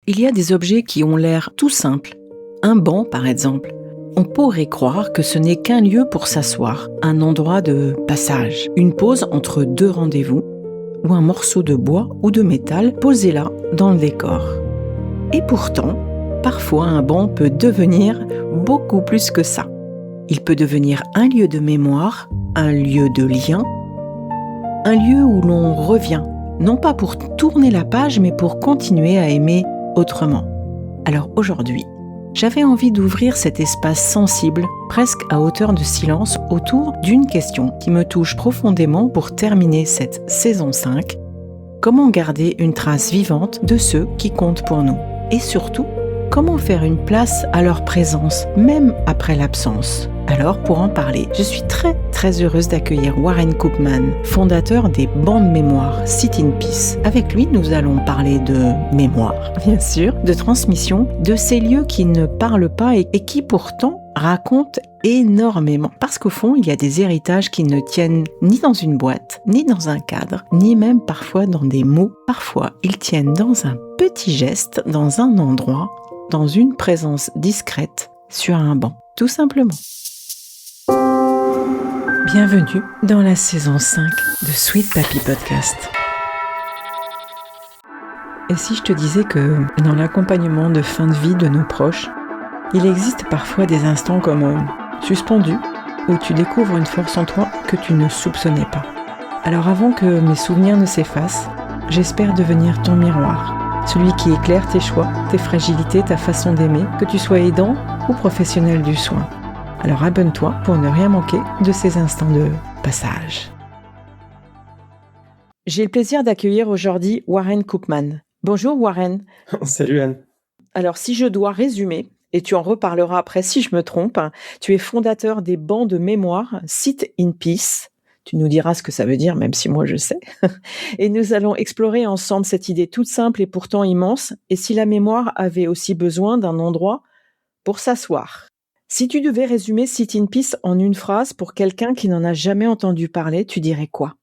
Il y a des objets qui ont l'air tout simples. Un banc, par exemple. On pourrait croire que ce n'est qu'un lieu pour s'asseoir, un endroit de passage, une pause entre deux rendez-vous, ou un morceau de bois ou de métal posé là, dans le décor. Et pourtant, parfois un banc peut devenir beaucoup plus que ça. Il peut devenir un lieu de mémoire, un lieu de lien, un lieu où l'on revient, non pas pour tourner la page, mais pour continuer à aimer autrement. Alors aujourd'hui, j'avais envie d'ouvrir cet espace sensible, presque à hauteur de silence, autour d'une question qui me touche profondément pour terminer cette saison 5. Comment garder une trace vivante de ceux qui comptent pour nous? Et surtout, comment faire une place à leur présence, même après l'absence? Alors, pour en parler, je suis très heureuse d'accueillir Warren Koopman, fondateur des bancs de mémoire Sit in Peace. Avec lui, nous allons parler de mémoire, bien sûr, de transmission, de ces lieux qui ne parlent pas et qui pourtant racontent énormément. Parce qu'au fond, il y a des héritages qui ne tiennent ni dans une boîte, ni dans un cadre, ni même parfois dans des mots. Parfois, ils tiennent dans un petit geste, dans un endroit, dans une présence discrète, sur un banc, tout simplement. Bienvenue dans la saison 5 de Sweet Papy Podcast. Et si je te disais que dans l'accompagnement de fin de vie de nos proches, il existe parfois des instants comme suspendus, où tu découvres une force en toi que tu ne soupçonnais pas. Alors avant que mes souvenirs ne s'effacent, j'espère devenir ton miroir, celui qui éclaire tes choix, tes fragilités, ta façon d'aimer, que tu sois aidant ou professionnel du soin. Alors abonne-toi pour ne rien manquer de ces instants de passage. J'ai le plaisir d'accueillir aujourd'hui Warren Koopman. Bonjour Warren. Salut Anne. Alors si je dois résumer, et tu en reparleras après si je me trompe, tu es fondateur des bancs de mémoire Sit in Peace. Tu nous diras ce que ça veut dire, même si moi je sais. Et nous allons explorer ensemble cette idée toute simple et pourtant immense, et si la mémoire avait aussi besoin d'un endroit pour s'asseoir. Si tu devais résumer Sit in Peace en une phrase pour quelqu'un qui n'en a jamais entendu parler, tu dirais quoi?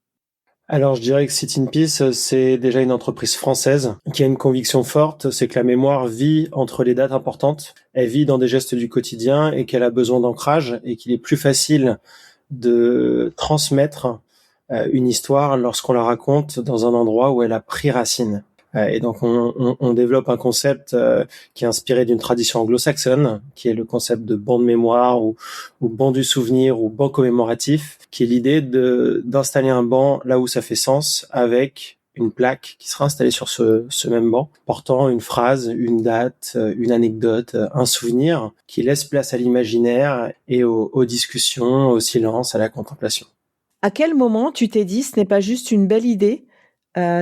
Alors je dirais que Sit in Peace, c'est déjà une entreprise française qui a une conviction forte, c'est que la mémoire vit entre les dates importantes, elle vit dans des gestes du quotidien et qu'elle a besoin d'ancrage et qu'il est plus facile de transmettre une histoire lorsqu'on la raconte dans un endroit où elle a pris racine. Et donc on développe un concept qui est inspiré d'une tradition anglo-saxonne, qui est le concept de banc de mémoire ou banc du souvenir ou banc commémoratif, qui est l'idée d'installer un banc là où ça fait sens, avec une plaque qui sera installée sur ce même banc, portant une phrase, une date, une anecdote, un souvenir, qui laisse place à l'imaginaire et aux discussions, au silence, à la contemplation. À quel moment tu t'es dit ce n'est pas juste une belle idée,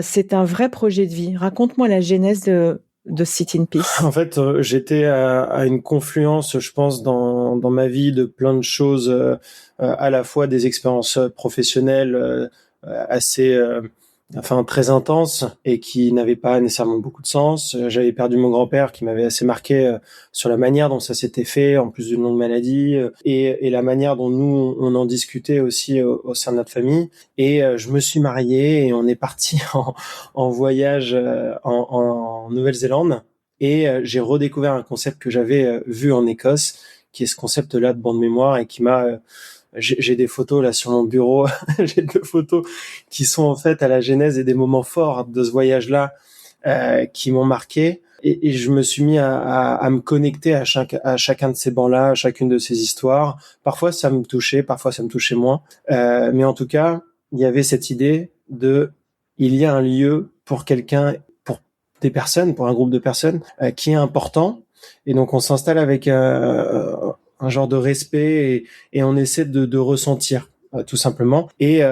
c'est un vrai projet de vie? Raconte-moi la genèse de Sit in Peace. En fait, j'étais à une confluence, je pense, dans ma vie de plein de choses, à la fois des expériences professionnelles assez, très intenses et qui n'avaient pas nécessairement beaucoup de sens. J'avais perdu mon grand-père qui m'avait assez marqué sur la manière dont ça s'était fait, en plus d'une longue maladie, et la manière dont nous, on en discutait aussi au sein de notre famille. Et je me suis marié et on est parti en voyage en Nouvelle-Zélande. Et j'ai redécouvert un concept que j'avais vu en Écosse, qui est ce concept-là de banc de mémoire et qui m'a... j'ai des photos là sur mon bureau, j'ai 2 photos qui sont en fait à la genèse et des moments forts de ce voyage-là qui m'ont marqué. Et je me suis mis à me connecter à chacun de ces bancs-là, à chacune de ces histoires. Parfois ça me touchait, parfois ça me touchait moins. Mais en tout cas, il y avait cette idée il y a un lieu pour quelqu'un, pour des personnes, pour un groupe de personnes qui est important. Et donc on s'installe avec un genre de respect et on essaie de ressentir tout simplement. Et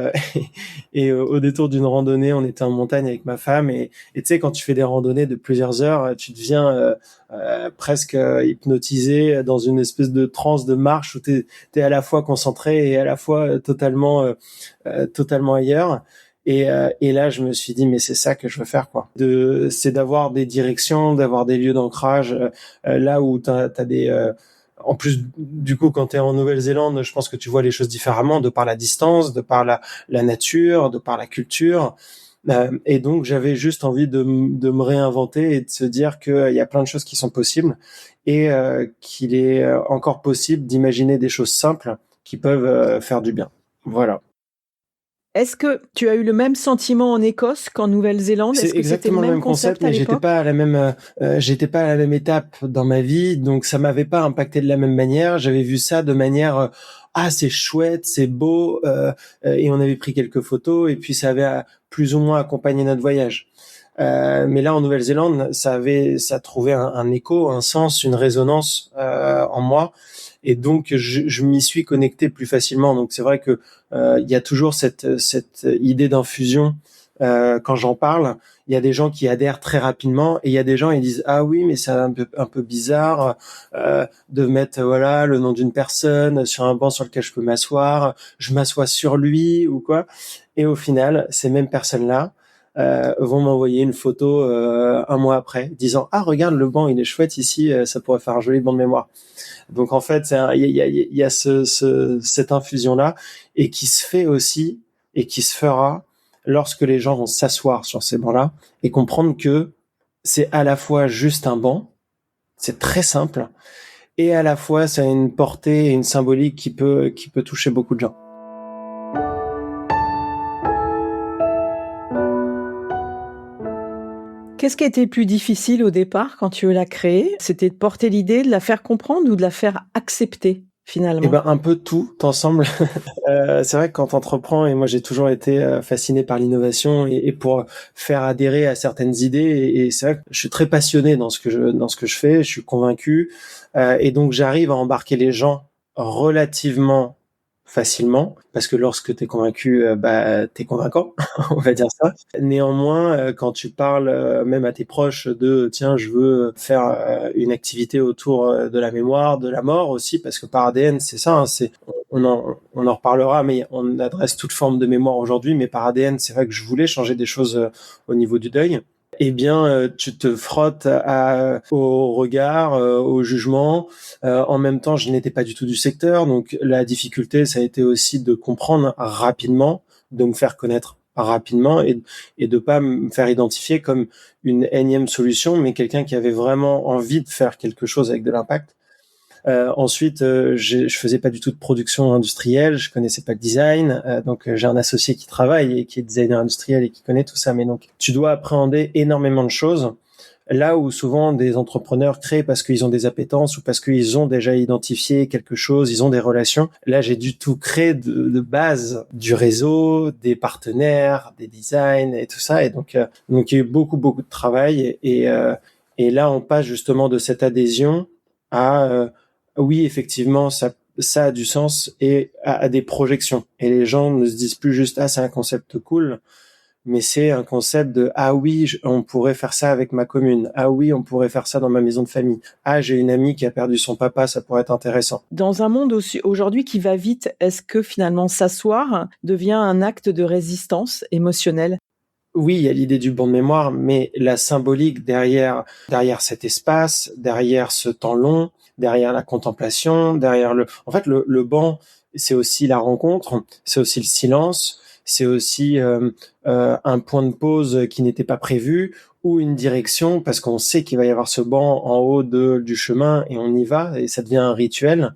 au détour d'une randonnée, on était en montagne avec ma femme et tu sais, quand tu fais des randonnées de plusieurs heures, tu deviens presque hypnotisé dans une espèce de transe de marche où t'es à la fois concentré et à la fois totalement ailleurs. Et là, je me suis dit, mais c'est ça que je veux faire, quoi. C'est d'avoir des directions, d'avoir des lieux d'ancrage, là où t'as des, en plus, du coup, quand t'es en Nouvelle-Zélande, je pense que tu vois les choses différemment, de par la distance, de par la nature, de par la culture. Et donc, j'avais juste envie de me réinventer et de se dire qu'il y a plein de choses qui sont possibles et qu'il est encore possible d'imaginer des choses simples qui peuvent faire du bien. Voilà. Est-ce que tu as eu le même sentiment en Écosse qu'en Nouvelle-Zélande? C'est Est-ce que c'était le exactement le même même concept, concept à mais l'époque? j'étais pas à la même étape dans ma vie, donc ça m'avait pas impacté de la même manière. J'avais vu ça de manière ah c'est chouette, c'est beau, et on avait pris quelques photos et puis ça avait plus ou moins accompagné notre voyage. Mais là en Nouvelle-Zélande, ça trouvait un écho, un sens, une résonance en moi, et donc je m'y suis connecté plus facilement. Donc c'est vrai que il y a toujours cette idée d'infusion. Quand j'en parle, il y a des gens qui adhèrent très rapidement et il y a des gens qui disent ah oui mais c'est un peu bizarre de mettre voilà le nom d'une personne sur un banc sur lequel je peux m'asseoir, je m'assois sur lui ou quoi. Et au final, ces mêmes personnes-là vont m'envoyer une photo un mois après, disant ah regarde le banc il est chouette ici, ça pourrait faire un joli banc de mémoire. Donc en fait, il y a cette infusion-là et qui se fait aussi et qui se fera lorsque les gens vont s'asseoir sur ces bancs-là et comprendre que c'est à la fois juste un banc, c'est très simple, et à la fois ça a une portée et une symbolique qui peut toucher beaucoup de gens. Qu'est-ce qui a été le plus difficile au départ quand tu l'as créée? C'était de porter l'idée, de la faire comprendre ou de la faire accepter Eh finalement? ben un peu tout ensemble. C'est vrai que quand tu entreprends, et moi j'ai toujours été fasciné par l'innovation et pour faire adhérer à certaines idées, et c'est vrai que je suis très passionné dans ce que je fais, je suis convaincu, et donc j'arrive à embarquer les gens relativement facilement parce que lorsque tu es convaincu, bah tu es convaincant, on va dire ça. Néanmoins, quand tu parles même à tes proches de tiens, je veux faire une activité autour de la mémoire, de la mort aussi, parce que par ADN, c'est ça, hein, on en reparlera, mais on adresse toute forme de mémoire aujourd'hui, mais par ADN, c'est vrai que je voulais changer des choses au niveau du deuil. Eh bien, tu te frottes au regard, au jugement. En même temps, je n'étais pas du tout du secteur, donc la difficulté, ça a été aussi de comprendre rapidement, de me faire connaître rapidement et de pas me faire identifier comme une énième solution, mais quelqu'un qui avait vraiment envie de faire quelque chose avec de l'impact. Ensuite, je faisais pas du tout de production industrielle, je connaissais pas le design, donc j'ai un associé qui travaille et qui est designer industriel et qui connaît tout ça. Mais donc, tu dois appréhender énormément de choses. Là où souvent des entrepreneurs créent parce qu'ils ont des appétences ou parce qu'ils ont déjà identifié quelque chose, ils ont des relations. Là, j'ai du tout créé de base du réseau, des partenaires, des designs et tout ça. Et donc il y a eu beaucoup de travail et là, on passe justement de cette adhésion à oui, effectivement, ça a du sens et à des projections. Et les gens ne se disent plus juste ah c'est un concept cool, mais c'est un concept de ah oui, on pourrait faire ça avec ma commune. Ah oui, on pourrait faire ça dans ma maison de famille. Ah, j'ai une amie qui a perdu son papa, ça pourrait être intéressant. Dans un monde aujourd'hui qui va vite, est-ce que finalement s'asseoir devient un acte de résistance émotionnelle? Oui, il y a l'idée du banc de mémoire, mais la symbolique derrière cet espace, derrière ce temps long, derrière la contemplation, en fait, le banc, c'est aussi la rencontre, c'est aussi le silence, c'est aussi un point de pause qui n'était pas prévu ou une direction parce qu'on sait qu'il va y avoir ce banc en haut du chemin et on y va et ça devient un rituel.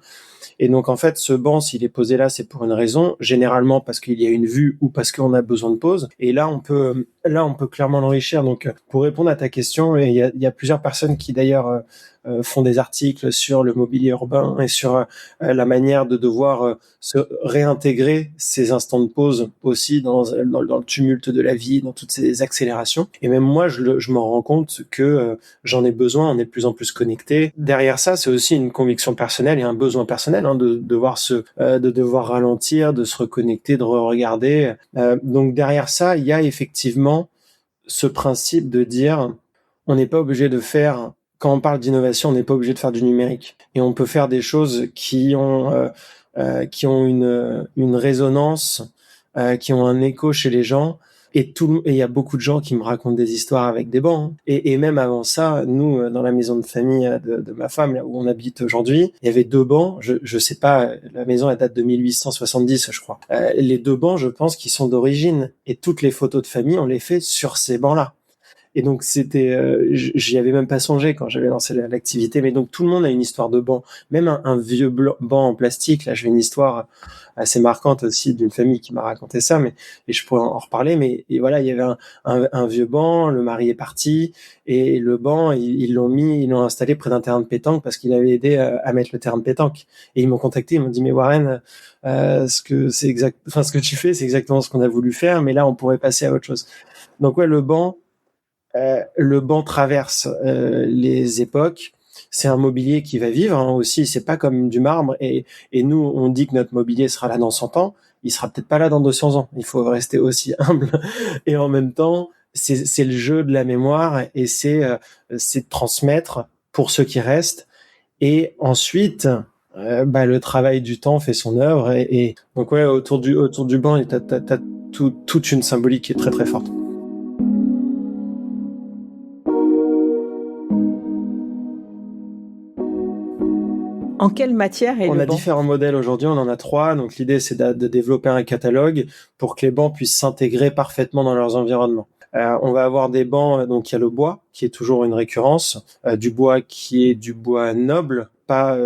Et donc, en fait, ce banc, s'il est posé là, c'est pour une raison, généralement parce qu'il y a une vue ou parce qu'on a besoin de pause. Et là, on peut clairement l'enrichir. Donc, pour répondre à ta question, il y a plusieurs personnes qui d'ailleurs font des articles sur le mobilier urbain et sur la manière de devoir se réintégrer ces instants de pause aussi dans le tumulte de la vie, dans toutes ces accélérations. Et même moi, je m'en rends compte que j'en ai besoin, on est de plus en plus connectés. Derrière ça, c'est aussi une conviction personnelle et un besoin personnel hein, de devoir ralentir, de se reconnecter, de re-regarder. Donc derrière ça, il y a effectivement ce principe de dire on n'est pas obligé de faire quand on parle d'innovation, on n'est pas obligé de faire du numérique et on peut faire des choses qui ont une résonance, qui ont un écho chez les gens Et il y a beaucoup de gens qui me racontent des histoires avec des bancs, hein. Et même avant ça, nous, dans la maison de famille de ma femme, là où on habite aujourd'hui, il y avait 2 bancs. Je sais pas, la maison elle date de 1870, je crois. Les 2 bancs, je pense, qui sont d'origine. Et toutes les photos de famille, on les fait sur ces bancs-là. Et donc c'était, j'y avais même pas songé quand j'avais lancé l'activité, mais donc tout le monde a une histoire de banc, même un vieux banc en plastique. Là, j'ai une histoire assez marquante aussi d'une famille qui m'a raconté ça, mais et je pourrais en reparler. Mais et voilà, il y avait un vieux banc, le mari est parti et le banc ils l'ont installé près d'un terrain de pétanque parce qu'il avait aidé à mettre le terrain de pétanque. Et ils m'ont contacté, ils m'ont dit mais Warren, ce que tu fais, c'est exactement ce qu'on a voulu faire, mais là on pourrait passer à autre chose. Donc ouais, le banc traverse les époques. C'est un mobilier qui va vivre, hein, aussi. C'est pas comme du marbre. Et nous, on dit que notre mobilier sera là dans 100 ans. Il sera peut-être pas là dans 200 ans. Il faut rester aussi humble. Et en même temps, c'est le jeu de la mémoire et c'est de transmettre pour ceux qui restent. Et ensuite, le travail du temps fait son œuvre. Et donc ouais, autour du banc, t'as toute une symbolique qui est très très forte. En quelle matière est On le a banc? différents modèles aujourd'hui, on en a 3. Donc l'idée, c'est de développer un catalogue pour que les bancs puissent s'intégrer parfaitement dans leurs environnements. On va avoir des bancs, donc il y a le bois, qui est toujours une récurrence, du bois qui est du bois noble, pas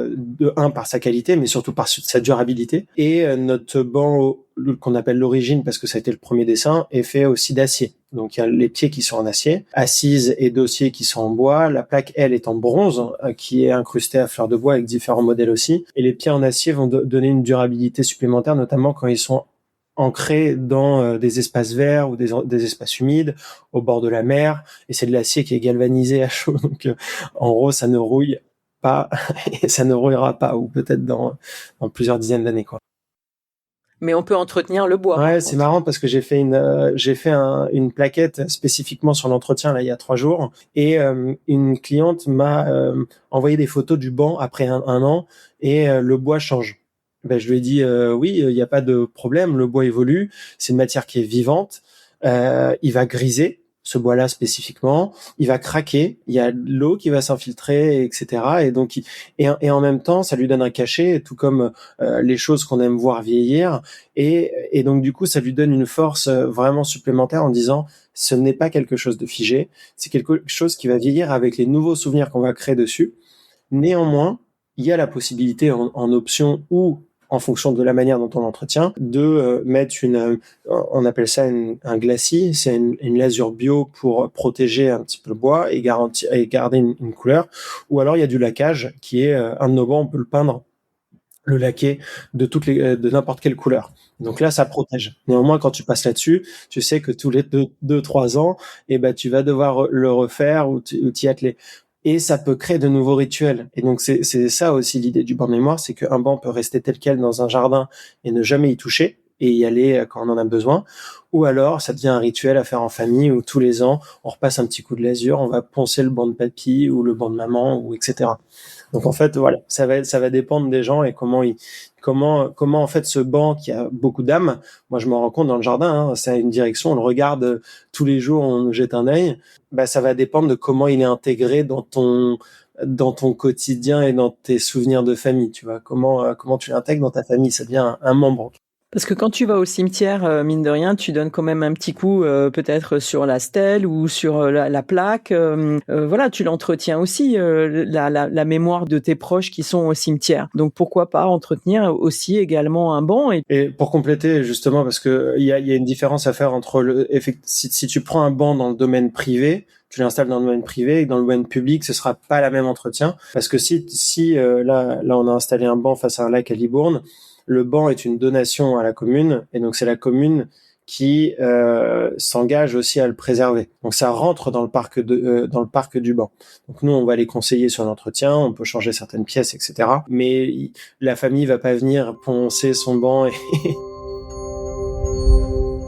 par sa qualité, mais surtout par sa durabilité. Et notre banc qu'on appelle l'origine, parce que ça a été le premier dessin, est fait aussi d'acier. Donc il y a les pieds qui sont en acier, assises et dossiers qui sont en bois. La plaque, elle, est en bronze, qui est incrustée à fleur de bois avec différents modèles aussi. Et les pieds en acier vont donner une durabilité supplémentaire, notamment quand ils sont ancrés dans des espaces verts ou des espaces humides, au bord de la mer. Et c'est de l'acier qui est galvanisé à chaud. Donc en gros, ça ne rouille pas et ça ne rouillera pas, ou peut-être dans plusieurs dizaines d'années, quoi. Mais on peut entretenir le bois, par Ouais, c'est contre. marrant parce que j'ai fait une plaquette spécifiquement sur l'entretien là il y a 3 jours, et une cliente m'a envoyé des photos du banc après un an, et le bois change. Ben, je lui ai dit oui, il n'y a pas de problème, le bois évolue, c'est une matière qui est vivante, il va griser, ce bois-là spécifiquement, il va craquer, il y a de l'eau qui va s'infiltrer, etc. Et donc, et en même temps, ça lui donne un cachet, tout comme les choses qu'on aime voir vieillir. Et donc, du coup, ça lui donne une force vraiment supplémentaire en disant, ce n'est pas quelque chose de figé, c'est quelque chose qui va vieillir avec les nouveaux souvenirs qu'on va créer dessus. Néanmoins, il y a la possibilité en option ou en fonction de la manière dont on l'entretient, de mettre on appelle ça un glacis, c'est une lasure bio pour protéger un petit peu le bois et garantir et garder une couleur. Ou alors il y a du laquage qui est un de nos bancs, on peut le peindre, le laquer de n'importe quelle couleur. Donc là, ça protège. Néanmoins, quand tu passes là-dessus, tu sais que tous les 3 ans, tu vas devoir le refaire ou t'y atteler. Et ça peut créer de nouveaux rituels. Et donc, c'est ça aussi l'idée du banc de mémoire, c'est qu'un banc peut rester tel quel dans un jardin et ne jamais y toucher et y aller quand on en a besoin. Ou alors, ça devient un rituel à faire en famille où tous les ans, on repasse un petit coup de lasure, on va poncer le banc de papy ou le banc de maman, ou etc. Donc en fait, voilà, ça va dépendre des gens et comment en fait ce banc qui a beaucoup d'âme. Moi, je me rends compte dans le jardin, hein, ça a une direction, on le regarde tous les jours, on jette un œil. Ça va dépendre de comment il est intégré dans ton quotidien et dans tes souvenirs de famille. Tu vois, comment tu l'intègres dans ta famille, ça devient un membre. Parce que quand tu vas au cimetière, mine de rien, tu donnes quand même un petit coup, peut-être sur la stèle ou sur la plaque. Voilà, tu l'entretiens aussi, la mémoire de tes proches qui sont au cimetière. Donc pourquoi pas entretenir aussi également un banc. Et pour compléter, justement, parce que il y a une différence à faire entre si tu prends un banc dans le domaine privé, tu l'installes dans le domaine privé, et dans le domaine public, ce sera pas la même entretien. Parce que si là on a installé un banc face à un lac à Libourne, le banc est une donation à la commune, et donc c'est la commune qui s'engage aussi à le préserver. Donc ça rentre dans le parc du banc. Donc nous, on va les conseiller sur l'entretien, on peut changer certaines pièces, etc. Mais la famille va pas venir poncer son banc.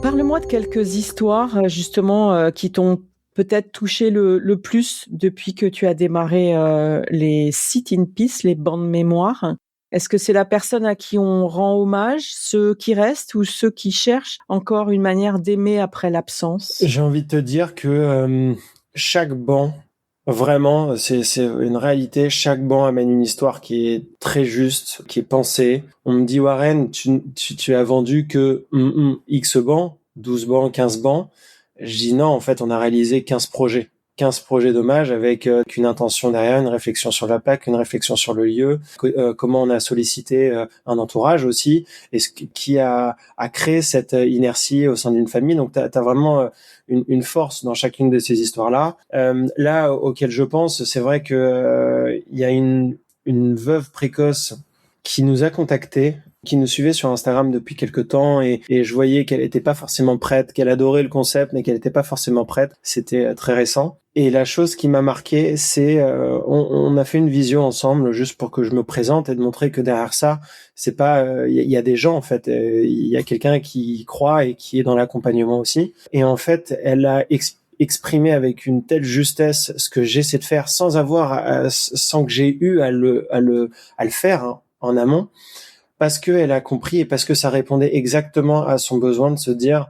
Parle-moi de quelques histoires, justement, qui t'ont peut-être touché le plus depuis que tu as démarré les Sit in Peace, les bancs de mémoire. Est-ce que c'est la personne à qui on rend hommage, ceux qui restent ou ceux qui cherchent encore une manière d'aimer après l'absence? J'ai envie de te dire que chaque banc, vraiment, c'est une réalité. Chaque banc amène une histoire qui est très juste, qui est pensée. On me dit, Warren, tu as vendu que X bancs, 12 bancs, 15 bancs. Je dis non, en fait, on a réalisé 15 projets. 15 projets d'hommage avec une intention derrière, une réflexion sur la plaque, une réflexion sur le lieu, comment on a sollicité un entourage aussi, et qui a créé cette inertie au sein d'une famille. Donc, tu as vraiment une force dans chacune de ces histoires-là. Là, auquel je pense, c'est vrai que il y a une veuve précoce qui nous a contactés, qui nous suivait sur Instagram depuis quelque temps et je voyais qu'elle n'était pas forcément prête, qu'elle adorait le concept mais qu'elle n'était pas forcément prête. C'était très récent. Et la chose qui m'a marqué, c'est on a fait une visio ensemble juste pour que je me présente et de montrer que derrière ça, c'est pas il y a des gens en fait, il y a quelqu'un qui croit et qui est dans l'accompagnement aussi. Et en fait, elle a exprimé avec une telle justesse ce que j'essaie de faire sans que j'ai eu à le faire hein, en amont, parce que elle a compris et parce que ça répondait exactement à son besoin de se dire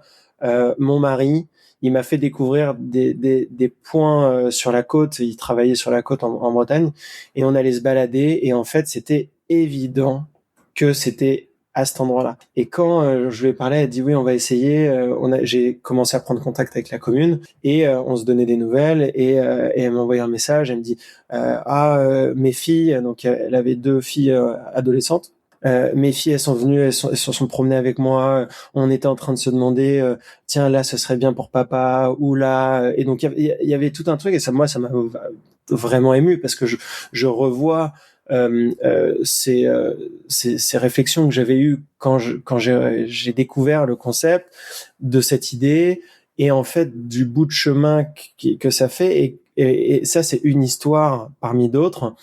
mon mari, il m'a fait découvrir des points sur la côte. Il travaillait sur la côte en Bretagne et on allait se balader et en fait c'était évident que c'était à cet endroit-là. Et quand je lui ai parlé, elle a dit oui, on va essayer. J'ai commencé à prendre contact avec la commune et on se donnait des nouvelles et elle m'a envoyé un message. Elle me dit mes filles, donc elle avait 2 filles adolescentes. Mes filles, elles sont venues, elles se sont promenées avec moi. On était en train de se demander, tiens, là, ce serait bien pour papa, ou là. Et donc, il y avait tout un truc, et ça, moi, ça m'a vraiment ému parce que je revois ces réflexions que j'avais eues quand j'ai découvert le concept de cette idée et en fait du bout de chemin que ça fait. Et ça, c'est une histoire parmi d'autres.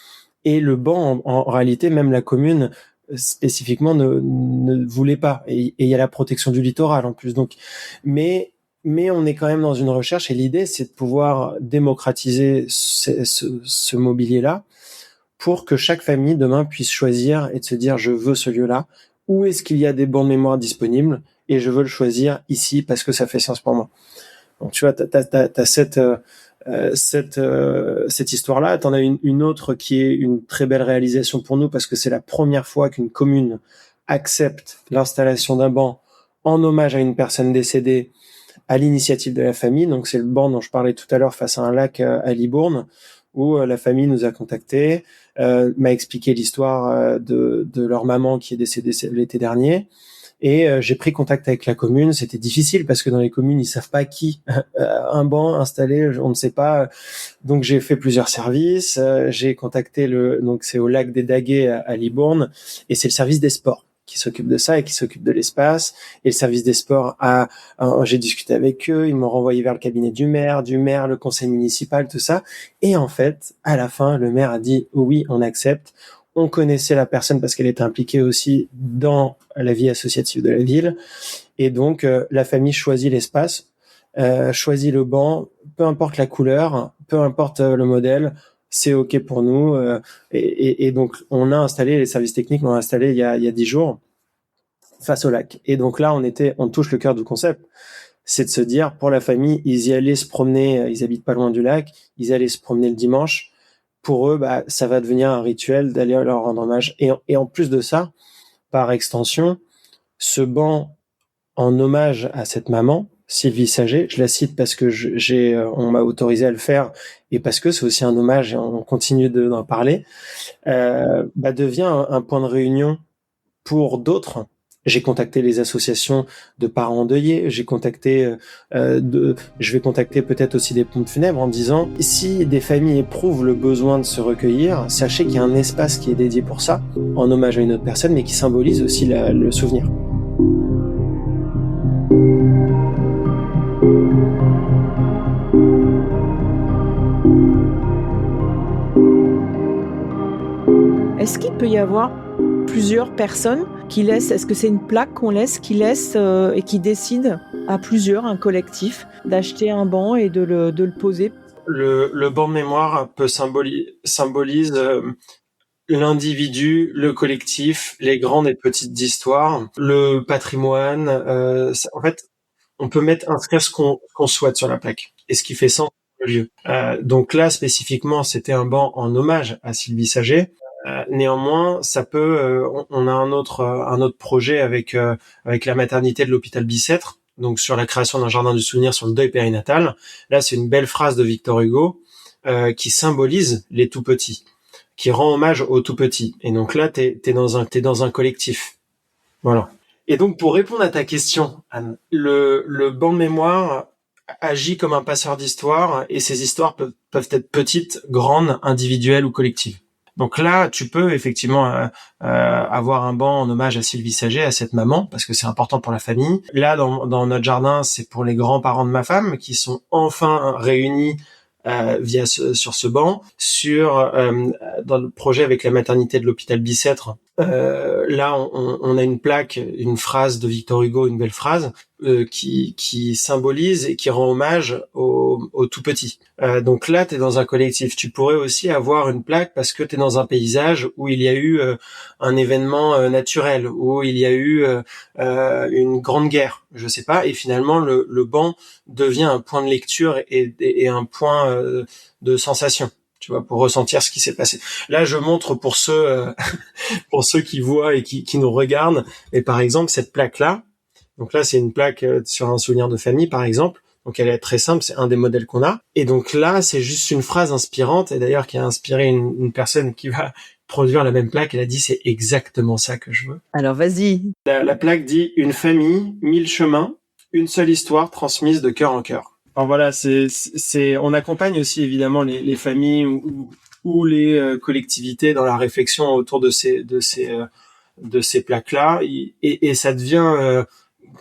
Et le banc, en réalité, même la commune spécifiquement ne voulait pas. Et il y a la protection du littoral en plus. Donc, mais on est quand même dans une recherche et l'idée, c'est de pouvoir démocratiser ce mobilier-là pour que chaque famille demain puisse choisir et de se dire je veux ce lieu-là. Où est-ce qu'il y a des bancs de mémoire disponibles et je veux le choisir ici parce que ça fait sens pour moi. Donc tu vois, t'as cette histoire-là. T'en as une autre qui est une très belle réalisation pour nous parce que c'est la première fois qu'une commune accepte l'installation d'un banc en hommage à une personne décédée à l'initiative de la famille. Donc c'est le banc dont je parlais tout à l'heure face à un lac à Libourne où la famille nous a contactés, m'a expliqué l'histoire de leur maman qui est décédée l'été dernier. Et j'ai pris contact avec la commune. C'était difficile parce que dans les communes, ils savent pas qui un banc installé, on ne sait pas. Donc j'ai fait plusieurs services. J'ai contacté donc c'est au lac des Daguets à Libourne, et c'est le service des sports qui s'occupe de ça et qui s'occupe de l'espace. Et le service des sports j'ai discuté avec eux. Ils m'ont renvoyé vers le cabinet du maire, le conseil municipal, tout ça. Et en fait, à la fin, le maire a dit oui, on accepte. On connaissait la personne parce qu'elle était impliquée aussi dans la vie associative de la ville. Et donc, la famille choisit l'espace, choisit le banc, peu importe la couleur, peu importe le modèle, c'est OK pour nous. Et donc, on a installé, les services techniques l'ont installé il y a 10 jours face au lac. Et donc là, on touche le cœur du concept. C'est de se dire, pour la famille, ils y allaient se promener, ils habitent pas loin du lac, ils allaient se promener le dimanche. Pour eux, ça va devenir un rituel d'aller leur rendre hommage. Et en plus de ça, par extension, ce banc en hommage à cette maman, Sylvie Saget, je la cite parce que on m'a autorisé à le faire et parce que c'est aussi un hommage et on continue d'en parler, devient un point de réunion pour d'autres. J'ai contacté les associations de parents endeuillés, je vais contacter peut-être aussi des pompes funèbres en disant si des familles éprouvent le besoin de se recueillir, sachez qu'il y a un espace qui est dédié pour ça, en hommage à une autre personne, mais qui symbolise aussi le souvenir. Est-ce qu'il peut y avoir plusieurs personnes qui laissent, est-ce que c'est une plaque qu'on laisse, qui laisse et qui décide à plusieurs, un collectif, d'acheter un banc et de le poser? Le banc de mémoire peut symbolise l'individu, le collectif, les grandes et petites histoires, le patrimoine. En fait, on peut inscrire ce qu'on souhaite sur la plaque et ce qui fait sens dans le lieu. Donc là, spécifiquement, c'était un banc en hommage à Sylvie Saget. Néanmoins, ça peut. On a un autre projet avec la maternité de l'hôpital Bicêtre, donc sur la création d'un jardin du souvenir sur le deuil périnatal. Là, c'est une belle phrase de Victor Hugo qui symbolise les tout petits, qui rend hommage aux tout petits. Et donc là, t'es dans un collectif. Voilà. Et donc, pour répondre à ta question, Anne, le banc de mémoire agit comme un passeur d'histoire et ces histoires peuvent être petites, grandes, individuelles ou collectives. Donc là, tu peux effectivement avoir un banc en hommage à Sylvie Saget, à cette maman, parce que c'est important pour la famille. Là, dans notre jardin, c'est pour les grands-parents de ma femme qui sont enfin réunis sur ce banc, dans le projet avec la maternité de l'hôpital Bicêtre. Là, on a une plaque, une phrase de Victor Hugo, une belle phrase qui symbolise et qui rend hommage aux tout petits. Donc là, t'es dans un collectif. Tu pourrais aussi avoir une plaque parce que t'es dans un paysage où il y a eu un événement naturel, où il y a eu une grande guerre, je sais pas, et finalement le banc devient un point de lecture et un point de sensation, tu vois, pour ressentir ce qui s'est passé. Là, je montre pour ceux pour ceux qui voient et qui nous regardent. Et par exemple, cette plaque-là, donc là, c'est une plaque sur un souvenir de famille, par exemple. Donc elle est très simple, c'est un des modèles qu'on a. Et donc là, c'est juste une phrase inspirante, et d'ailleurs qui a inspiré une personne qui va produire la même plaque. Elle a dit, c'est exactement ça que je veux. Alors vas-y. La plaque dit, une famille, 1000 chemins, une seule histoire transmise de cœur en cœur. Alors voilà, on accompagne aussi évidemment les familles ou les collectivités dans la réflexion autour de ces plaques-là, et ça devient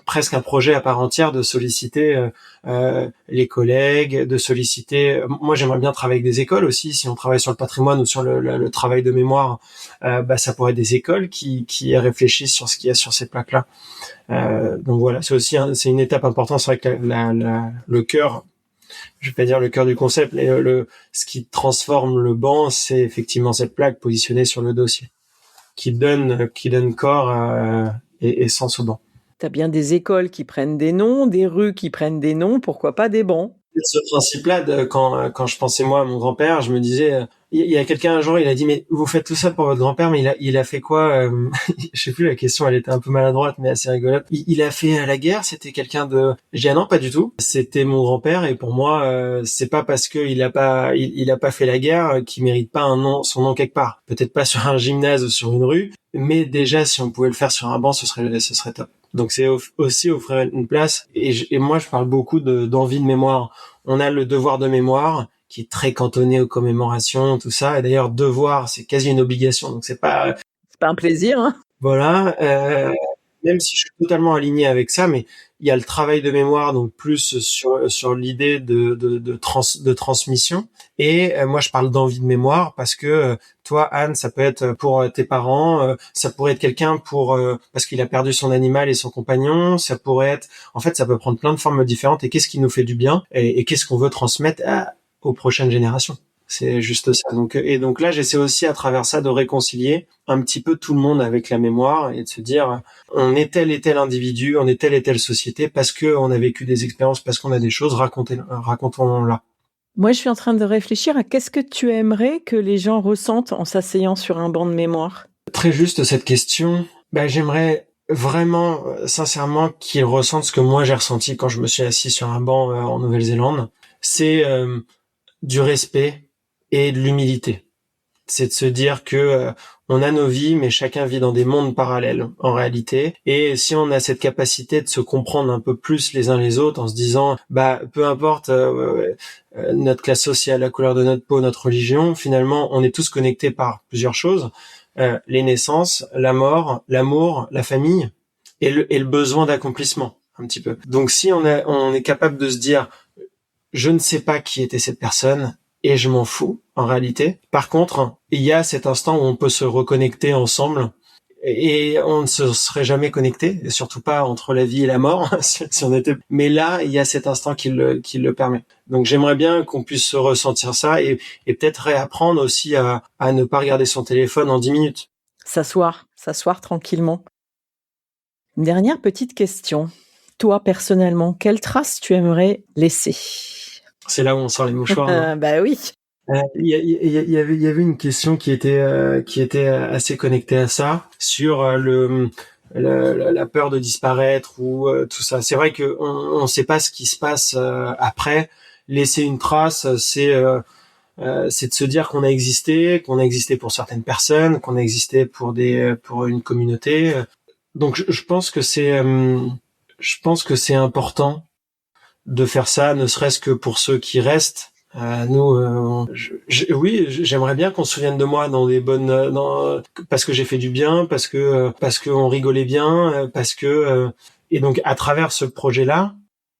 presque un projet à part entière de solliciter les collègues, de solliciter. Moi, j'aimerais bien travailler avec des écoles aussi. Si on travaille sur le patrimoine ou sur le travail de mémoire, ça pourrait être des écoles qui réfléchissent sur ce qu'il y a sur ces plaques-là. Donc voilà, c'est une étape importante. C'est vrai que le cœur, je vais pas dire le cœur du concept, mais ce qui transforme le banc, c'est effectivement cette plaque positionnée sur le dossier, qui donne corps et sens au banc. T'as bien des écoles qui prennent des noms, des rues qui prennent des noms, pourquoi pas des bancs? Ce principe-là, quand je pensais moi à mon grand-père, je me disais, il y a quelqu'un un jour, il a dit, mais vous faites tout ça pour votre grand-père, mais il a fait quoi je sais plus la question, elle était un peu maladroite, mais assez rigolote. Il a fait la guerre, c'était quelqu'un de. J'ai dit, ah non, pas du tout. C'était mon grand-père, et pour moi, c'est pas parce que il a pas fait la guerre qu'il mérite pas son nom quelque part. Peut-être pas sur un gymnase ou sur une rue, mais déjà si on pouvait le faire sur un banc, ce serait top. Donc c'est aussi offrir une place. Et moi, je parle beaucoup d'envie de mémoire. On a le devoir de mémoire qui est très cantonné aux commémorations, tout ça. Et d'ailleurs, devoir, c'est quasi une obligation. Donc c'est pas un plaisir, hein. Voilà. Même si je suis totalement aligné avec ça, mais il y a le travail de mémoire, donc plus sur l'idée de transmission. Et moi, je parle d'envie de mémoire parce que toi, Anne, ça peut être pour tes parents, ça pourrait être quelqu'un parce qu'il a perdu son animal et son compagnon. Ça pourrait être, en fait, ça peut prendre plein de formes différentes. Et qu'est-ce qui nous fait du bien et qu'est-ce qu'on veut transmettre aux prochaines générations. C'est juste ça. Donc là, j'essaie aussi à travers ça de réconcilier un petit peu tout le monde avec la mémoire et de se dire, on est tel et tel individu, on est telle et telle société parce que on a vécu des expériences, parce qu'on a des choses, racontons-la. Moi, je suis en train de réfléchir à qu'est-ce que tu aimerais que les gens ressentent en s'asseyant sur un banc de mémoire. Très juste cette question. J'aimerais vraiment, sincèrement, qu'ils ressentent ce que moi j'ai ressenti quand je me suis assis sur un banc en Nouvelle-Zélande. C'est du respect et de l'humilité. C'est de se dire que on a nos vies, mais chacun vit dans des mondes parallèles en réalité. Et si on a cette capacité de se comprendre un peu plus les uns les autres, en se disant, peu importe notre classe sociale, la couleur de notre peau, notre religion, finalement, on est tous connectés par plusieurs choses les naissances, la mort, l'amour, la famille et le besoin d'accomplissement, un petit peu. Donc, si on est capable de se dire, je ne sais pas qui était cette personne. Et je m'en fous, en réalité. Par contre, il y a cet instant où on peut se reconnecter ensemble et on ne se serait jamais connecté, et surtout pas entre la vie et la mort, si on était. Mais là, il y a cet instant qui le permet. Donc j'aimerais bien qu'on puisse se ressentir ça et peut-être réapprendre aussi à ne pas regarder son téléphone en 10 minutes. S'asseoir tranquillement. Une dernière petite question. Toi, personnellement, quelle trace tu aimerais laisser? C'est là où on sort les mouchoirs. Bah oui. Il y avait une question qui était assez connectée à ça sur la peur de disparaître ou tout ça. C'est vrai que on sait pas ce qui se passe après. Laisser une trace, c'est de se dire qu'on a existé pour certaines personnes, qu'on a existé pour une communauté. Donc je pense que c'est important de faire ça, ne serait-ce que pour ceux qui restent. Oui, j'aimerais bien qu'on se souvienne de moi dans des bonnes, parce que j'ai fait du bien, parce que on rigolait bien, et donc à travers ce projet-là,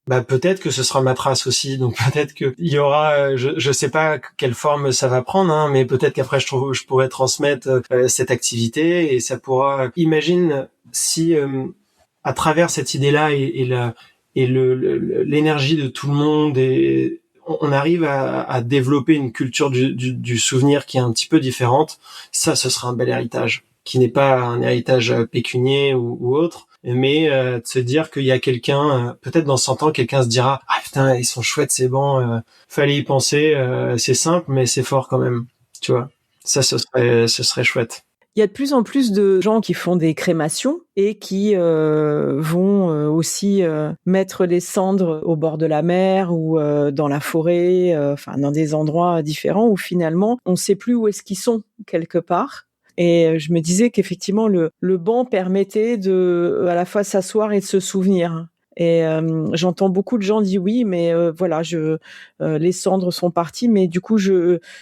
bah peut-être que ce sera ma trace aussi. Donc peut-être que il y aura, je sais pas quelle forme ça va prendre, hein, mais peut-être qu'après je pourrais transmettre cette activité et ça pourra. Imagine si à travers cette idée-là et l'énergie de tout le monde et on arrive à développer une culture du souvenir qui est un petit peu différente. Ça, ce sera un bel héritage, qui n'est pas un héritage pécunier ou autre, mais de se dire qu'il y a quelqu'un, peut-être dans 100 ans, quelqu'un se dira « Ah putain, ils sont chouettes ces bancs, fallait y penser, c'est simple, mais c'est fort quand même. » Tu vois, ça, ce serait chouette. Il y a de plus en plus de gens qui font des crémations et qui vont aussi mettre les cendres au bord de la mer ou dans la forêt, dans des endroits différents où finalement on ne sait plus où est-ce qu'ils sont quelque part. Et je me disais qu'effectivement le banc permettait de à la fois s'asseoir et de se souvenir. Et j'entends beaucoup de gens dire oui, mais voilà, les cendres sont parties, mais du coup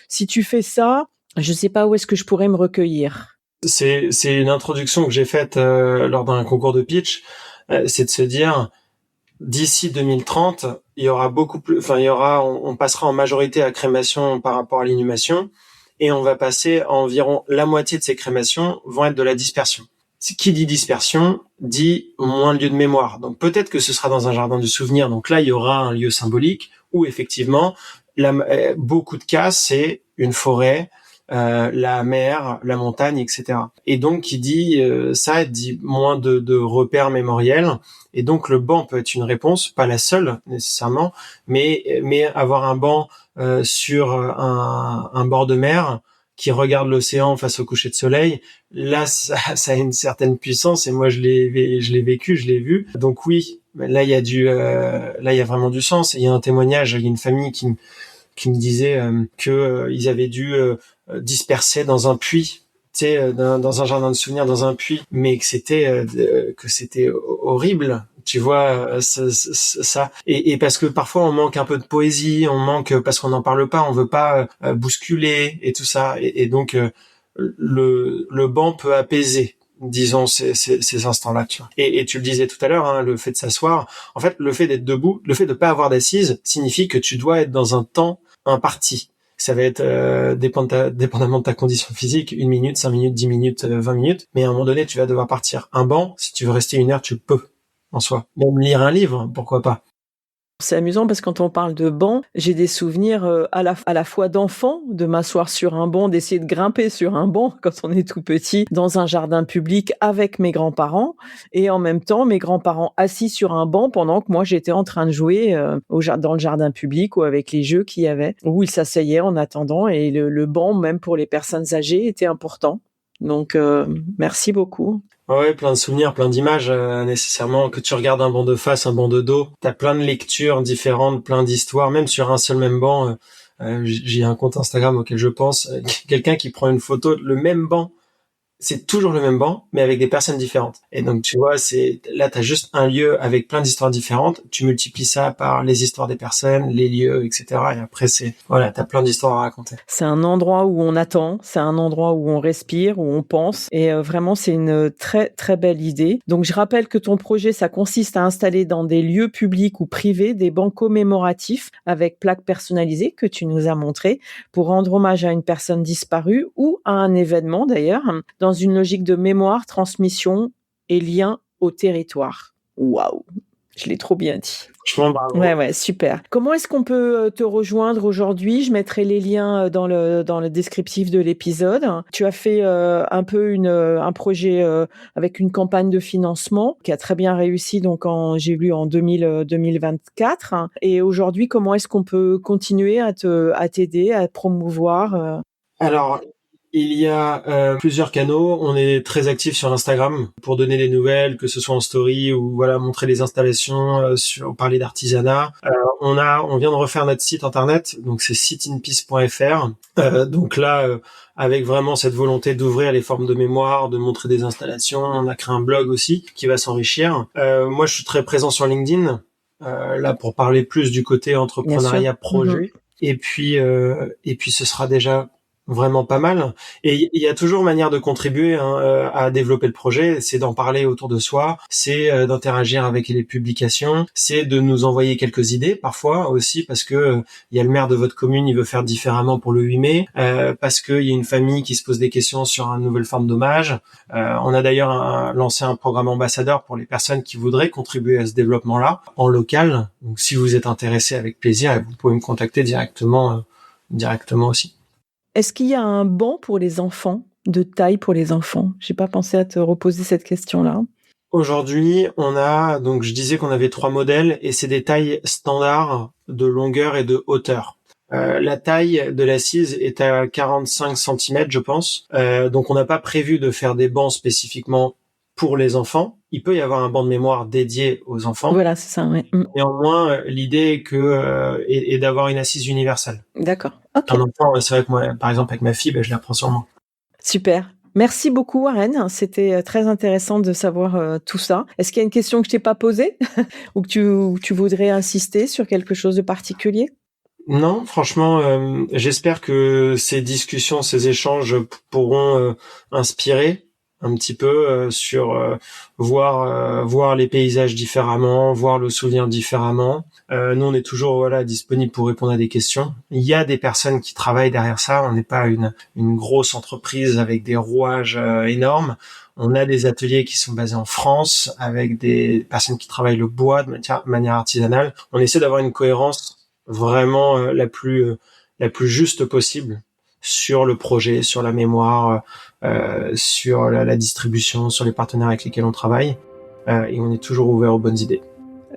si tu fais ça, je sais pas où est-ce que je pourrais me recueillir. C'est une introduction que j'ai faite lors d'un concours de pitch, c'est de se dire d'ici 2030, il y aura on passera en majorité à crémation par rapport à l'inhumation et on va passer à environ la moitié de ces crémations vont être de la dispersion. Qui dit dispersion dit moins de lieux de mémoire. Donc peut-être que ce sera dans un jardin du souvenir. Donc là, il y aura un lieu symbolique où effectivement, beaucoup de cas, c'est une forêt, la mer, la montagne, etc. Et donc, qui dit ça, dit moins de repères mémoriels. Et donc, le banc peut être une réponse, pas la seule nécessairement, mais avoir un banc sur un bord de mer qui regarde l'océan face au coucher de soleil, là, ça a une certaine puissance. Et moi, je l'ai vécu, je l'ai vu. Donc oui, là, il y a vraiment du sens. Et il y a un témoignage, il y a une famille qui me disait que ils avaient dû disperser dans un puits, tu sais, dans un jardin de souvenirs, dans un puits, mais que c'était horrible, tu vois, ça. Et parce que parfois on manque un peu de poésie, on manque parce qu'on n'en parle pas, on veut pas bousculer et tout ça. Et donc le banc peut apaiser, disons, ces instants-là, tu vois. Et tu le disais tout à l'heure, hein, le fait de s'asseoir, en fait, le fait d'être debout, le fait de pas avoir d'assise signifie que tu dois être dans un temps imparti. Ça va être dépendamment de ta condition physique, 1 minute, 5 minutes, 10 minutes, 20 minutes. Mais à un moment donné, tu vas devoir partir. Un banc, si tu veux rester 1 heure, tu peux, en soi. Même lire un livre, pourquoi pas. C'est amusant parce que quand on parle de banc, j'ai des souvenirs à la fois d'enfant, de m'asseoir sur un banc, d'essayer de grimper sur un banc quand on est tout petit dans un jardin public avec mes grands-parents et en même temps mes grands-parents assis sur un banc pendant que moi j'étais en train de jouer dans le jardin public ou avec les jeux qu'il y avait, où ils s'asseyaient en attendant et le banc, même pour les personnes âgées, était important. Donc merci beaucoup. Ouais, plein de souvenirs, plein d'images, nécessairement. Que tu regardes un banc de face, un banc de dos, t'as plein de lectures différentes, plein d'histoires, même sur un seul même banc. J'ai un compte Instagram auquel je pense, quelqu'un qui prend une photo, le même banc, c'est toujours le même banc, mais avec des personnes différentes. Et donc, tu vois, là, t'as juste un lieu avec plein d'histoires différentes. Tu multiplies ça par les histoires des personnes, les lieux, etc. Et après, t'as plein d'histoires à raconter. C'est un endroit où on attend, c'est un endroit où on respire, où on pense. Et vraiment, c'est une très, très belle idée. Donc, je rappelle que ton projet, ça consiste à installer dans des lieux publics ou privés des bancs commémoratifs avec plaques personnalisées que tu nous as montrées pour rendre hommage à une personne disparue ou à un événement d'ailleurs, dans une logique de mémoire, transmission et lien au territoire. Waouh, je l'ai trop bien dit. Franchement, bravo. Ouais, super. Comment est-ce qu'on peut te rejoindre aujourd'hui? Je mettrai les liens dans le descriptif de l'épisode. Tu as fait un peu un projet avec une campagne de financement qui a très bien réussi, donc j'ai lu en 2024. Et aujourd'hui, comment est-ce qu'on peut continuer à t'aider, à te promouvoir Alors, il y a plusieurs canaux. On est très actif sur Instagram pour donner des nouvelles, que ce soit en story ou voilà montrer les installations, parler d'artisanat. On vient de refaire notre site internet, donc c'est siteinpeace.fr. Donc là, avec vraiment cette volonté d'ouvrir les formes de mémoire, de montrer des installations, on a créé un blog aussi qui va s'enrichir. Moi, je suis très présent sur LinkedIn, là pour parler plus du côté entrepreneuriat projet. Et puis ce sera déjà vraiment pas mal. Et il y a toujours manière de contribuer à développer le projet. C'est d'en parler autour de soi, c'est d'interagir avec les publications, c'est de nous envoyer quelques idées parfois aussi, parce que il y a le maire de votre commune, il veut faire différemment pour le 8 mai, parce qu'il y a une famille qui se pose des questions sur une nouvelle forme d'hommage. On a d'ailleurs lancé un programme ambassadeur pour les personnes qui voudraient contribuer à ce développement-là en local. Donc si vous êtes intéressé, avec plaisir, vous pouvez me contacter directement aussi. Est-ce qu'il y a un banc pour les enfants, de taille pour les enfants? J'ai pas pensé à te reposer cette question-là. Aujourd'hui, donc je disais qu'on avait 3 modèles et c'est des tailles standards de longueur et de hauteur. La taille de l'assise est à 45 cm, je pense. Donc on n'a pas prévu de faire des bancs spécifiquement pour les enfants. Il peut y avoir un banc de mémoire dédié aux enfants. Voilà, c'est ça, ouais. Néanmoins, l'idée est d'avoir une assise universelle. D'accord. Ok. Un enfant, c'est vrai que moi, par exemple, avec ma fille, je la prends sur moi. Super. Merci beaucoup, Warren. C'était très intéressant de savoir tout ça. Est-ce qu'il y a une question que je t'ai pas posée ou que tu voudrais insister sur quelque chose de particulier? Non, franchement, j'espère que ces discussions, ces échanges pourront inspirer un petit peu sur voir les paysages différemment, voir le souvenir différemment. Nous, on est toujours disponible pour répondre à des questions. Il y a des personnes qui travaillent derrière ça. On n'est pas une grosse entreprise avec des rouages énormes. On a des ateliers qui sont basés en France avec des personnes qui travaillent le bois de manière artisanale. On essaie d'avoir une cohérence vraiment la plus juste possible sur le projet, sur la mémoire, sur la distribution, sur les partenaires avec lesquels on travaille. Et on est toujours ouvert aux bonnes idées.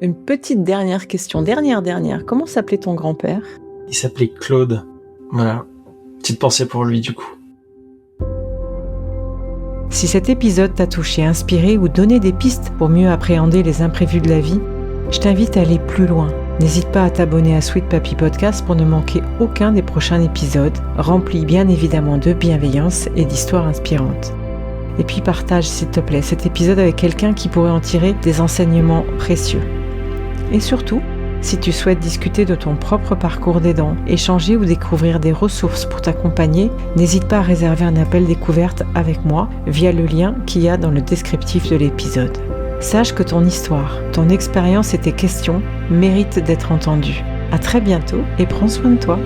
Une petite dernière question. Dernière. Comment s'appelait ton grand-père? Il s'appelait Claude. Voilà. Petite pensée pour lui, du coup. Si cet épisode t'a touché, inspiré ou donné des pistes pour mieux appréhender les imprévus de la vie, je t'invite à aller plus loin. N'hésite pas à t'abonner à Sweet Papy Podcast pour ne manquer aucun des prochains épisodes, remplis bien évidemment de bienveillance et d'histoires inspirantes. Et puis partage s'il te plaît cet épisode avec quelqu'un qui pourrait en tirer des enseignements précieux. Et surtout, si tu souhaites discuter de ton propre parcours d'aidant, échanger ou découvrir des ressources pour t'accompagner, n'hésite pas à réserver un appel découverte avec moi via le lien qu'il y a dans le descriptif de l'épisode. Sache que ton histoire, ton expérience et tes questions méritent d'être entendues. À très bientôt et prends soin de toi.